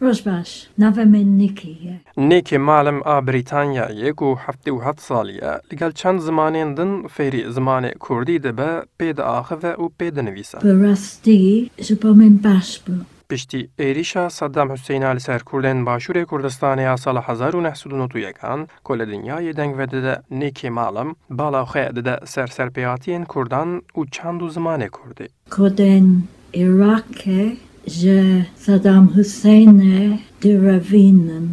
Rosbash, nava min Niki. نیکی معلم آ بریتانیایە و 77 ساڵیە لەگەڵ چەند زمانێن فێری زمانی کوردی دەبە پێدا ئاخەوە و پێدەنویسە. Barasti, jibo min bashbu. پشتی ئێریشا سەدام حوسێنا لەسەر کوردێن باشووری کوردستانەیە ساڵە 1991 کۆ لە دنیای دەنگڤە دەدە نیکی ماڵم باڵاوخەیە دەدە سەرسەرپێهاتیên کوردان و چەند و زمانێ کوردی. Koden Iraqe, je Saddam Hussein diravinen.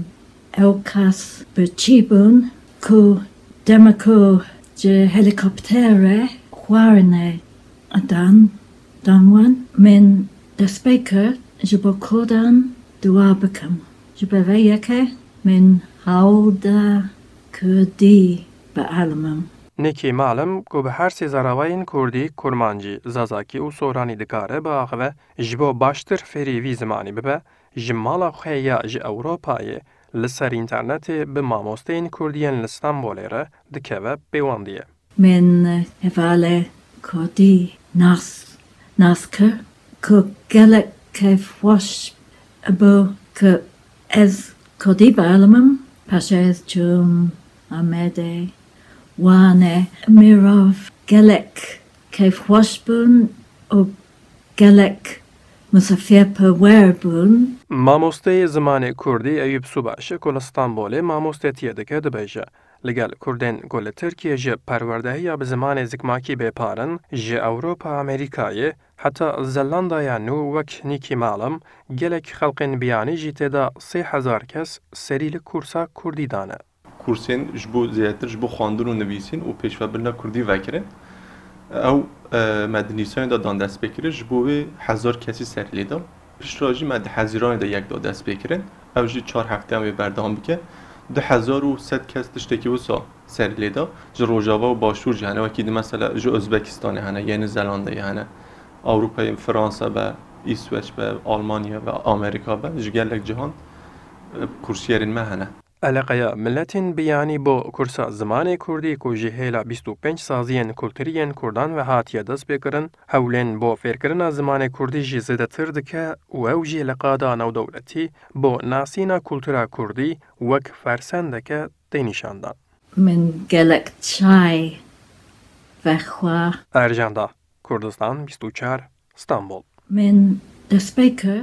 Elkas bechibun, ku demako je helikoptere, kwarne adan, danwan, min the speaker, jibo kodan duabakam. Jibeveyeke, min hauda kurdi ba'alamam. نیکی معلم کو به هر سێزاراوایên کوردی کورمانجی زازاکی و سۆرانی دکاره بەئاخەوە ji bo baştir fêrî vî zimanî bibe ji mala xwe ya ji Ewropayê li ser înternetê bi mamosteyên Kurdiyên li Stenbolê re dikeve pêwandiye. Min hevale kurdi naskır ku gelek kevwaş bu ku ez kurdi bağlamam paşa ez cum Ahmede wane mirov gelek kevwaş bun o gelek musafir perwerbun مامۆستەی زمانی کوردی ئەیوب سوباشە کۆ لە ستانبۆلێ مامۆستێتیە دەکە دەبێژە لەگەڵ کوردێن گۆ لە ترکیە ji پەروەردەهەیە bi zimanê zikmakî bêparin ji Ewropa Amerîkayê heta Zelandaya nû wek Nîkî Malim gelek xelkên biyanî jî têda 3000 kes serî li kursa Kurdî dane. Kursên ji bo zêdetir ji bo xwandin û nivîsîn û pêşvebirina Kurdî vekirin. Ew me di nîsanê de dan dest pê kirin ji bo wê 1000 kesî serî lêda. Piştra jî me di Hezîranê de yek da dest pê kirin. Ew jî 4 hefteyan wê berdewam bike. 2100 kes tiştekî wisa serî lêda. Ji Rojava û Başûr jî hene wekî di mesela ji Özbekistanê hene, Yeni Zelandayê hene, Awropayê Fransa be, İsveç be, Almanya be, Amerîka be, ji gelek cihan kursiyerên me hene. Eleqeya milletên biyanî bo kursa zimanê Kurdî ku jî hêla 25 saziyên kulturîyên Kurdan ve hatiye dest pêkirin, hewlên bo fêrkirina zimanê Kurdî jî zêdetir dike û ew jî li qada newdewletî bo nasîna kultura Kurdî wek fersendeke tê nîşandan. min gelek çay vexwa Ercan Da, Kurdistan 24 İstanbul. min the speaker